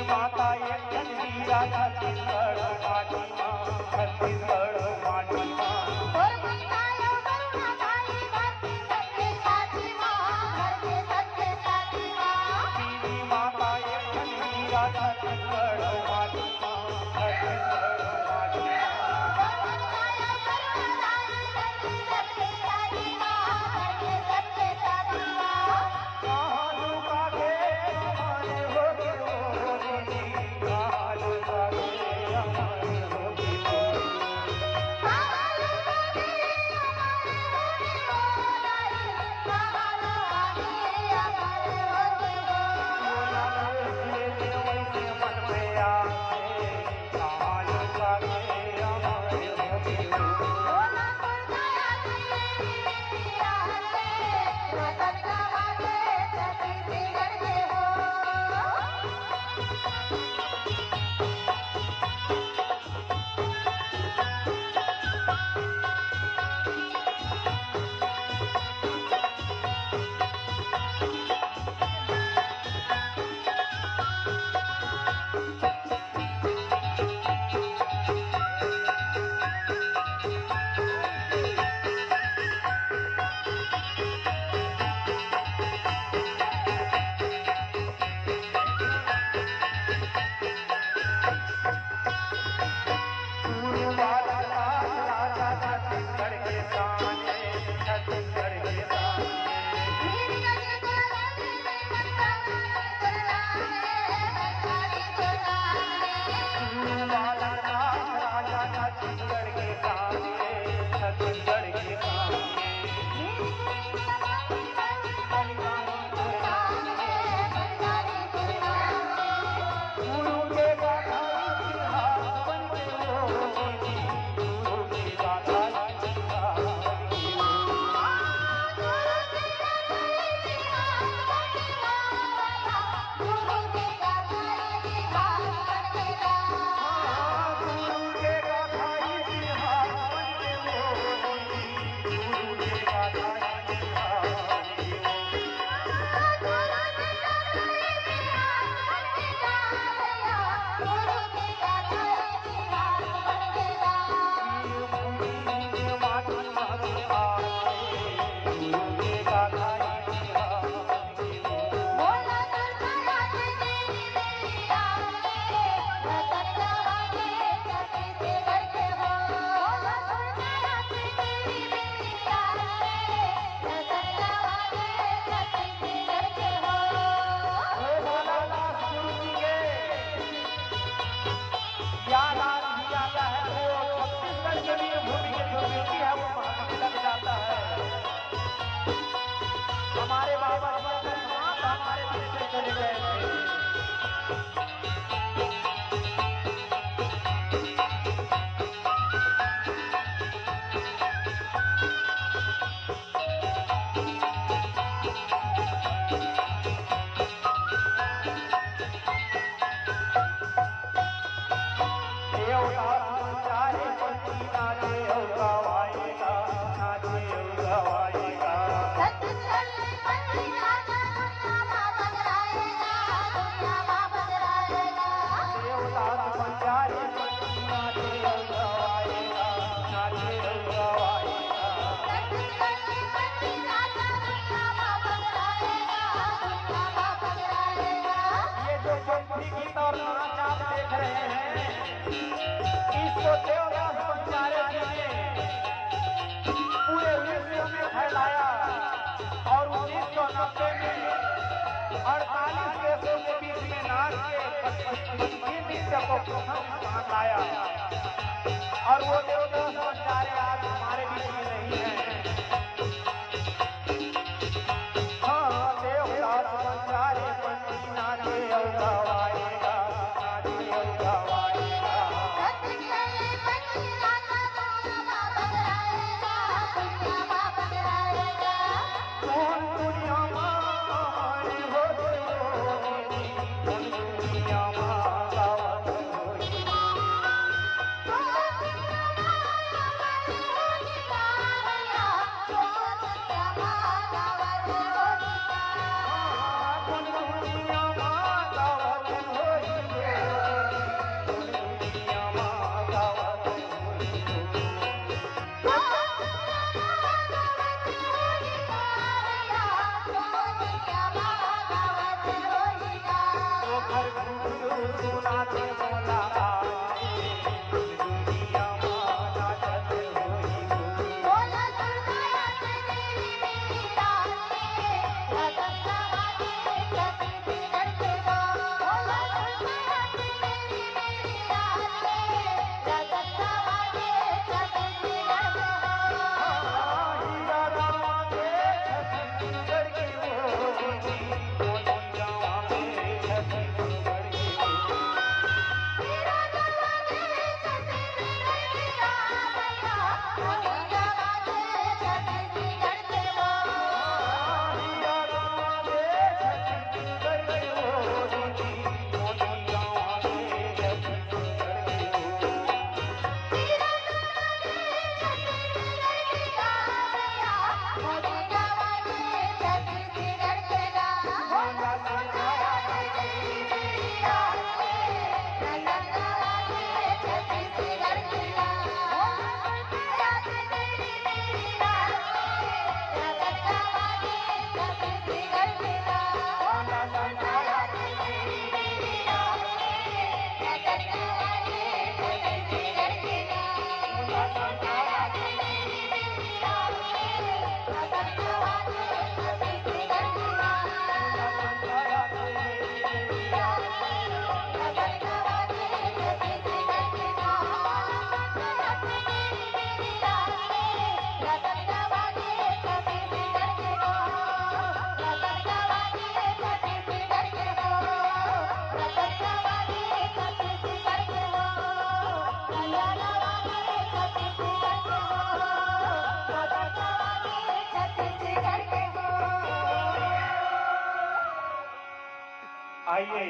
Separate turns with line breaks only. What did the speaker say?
माता एक वीरा छत्तीसगढ़ माटी माँ, छत्तीसगढ़ माटी माँ।
और बुझायो करुणा काली धरती सबके साथी माँ, धरती सबके साथी माँ।
देवी माता एक वीरा छत्तीसगढ़ माटी माँ, छत्तीसगढ़ माटी माँ।
और बुझायो करुणा काली धरती सबके साथी माँ, धरती सबके साथी माँ।
कहाँ लुका के हमारे होगी बोली, कहाँ लुका के हमारे होगी बोली।
कालू आगे हमारे होगी बोलाई, कालू आगे हमारे होगी बोलाई। बोला सुरताया तेरी बिटिया है, रतन गवा के छत्तीसगढ़ के हो। मेरी गंगा रानी ने मनवानी करलाने, मनवानी करलाने। मेरी गंगा रानी ने मनवानी करलाने, मनवानी करलाने। गुरु की गाथाई बिहार बनेगा वाला, गुरु की गाथाई बिहार बनेगा। गुरु की गाथाई बिहार बनेगा भैया, गुरु की गाथाई बिहार बनेगा। बोला सुरताया तेरी बिटिया है, रतन गवा के छत्तीसगढ़ के हो। बोला सुरताया तेरी बिटिया है, रतन गवा के छत्तीसगढ़ के हो।
हमारे बाबा हमारे देश से चले गए थे।
छत्तीसगढ़ में पंछी राजा दुनिया माँ बदलाएगा, दुनिया माँ बदलाएगा। छत्तीसगढ़ में पंछी राजा दुनिया माँ बदलाएगा, दुनिया माँ बदलाएगा।
ये जो पंछी गीत और नाच आप देख रहे हैं, इसको देवदास बंजारे जी ने पूरे विश्व में फैलाया और 1990 में 48 देशों के बीच में नाच के नृत्य को प्रथम स्थान लाया। और वो देवदास बंजारे आज हमारे बीच में नहीं है। हाँ, देवदास बंजारे पंछी नाचे और गवाएगा, नाचे और गवाएगा।
छत्तीसगढ़ में पंछी राजा दुनिया माँ बदलाएगा, दुनिया माँ बदलाएगा।
कौन दुनिया माँ हमारी होगी होगी, कौन दुनिया माँ गावत होगी।
दुनिया माँ हमारी होगी गावला,
घर घूम सुनाते बोला दुनिया माना जत होई
बोला दुर्गा तेरी मेरी रानी रतन वाली कभी बिगड़ के बोला दुर्गा तेरी मेरी रानी रतन वाली कभी बिगड़ के
हीरा रामा के छत्तीसगढ़ की होती मोतिया में छत्तीसगढ़ की
हीरा जवा के छत्तीसगढ़ की रामैया मोतिया वाले छत्तीसगढ़ के
हीरा रामा के छत्तीसगढ़ की होती मोतिया में छत्तीसगढ़ की
हीरा जवा के छत्तीसगढ़ की रामैया मोतिया वाले छत्तीसगढ़ के बोला सुनाया तेरी मेरी रानी रतन वाले छत्तीसगढ़ के बोला सुनाया तेरी मेरी रानी रतन वाले छत्तीसगढ़ के बोला सुनाया तेरी मेरी रानी रतन वाले छत्तीसगढ़ के बोला सुनाया तेरी मेरी रानी रतन वाले छत्तीसगढ़ के
आइए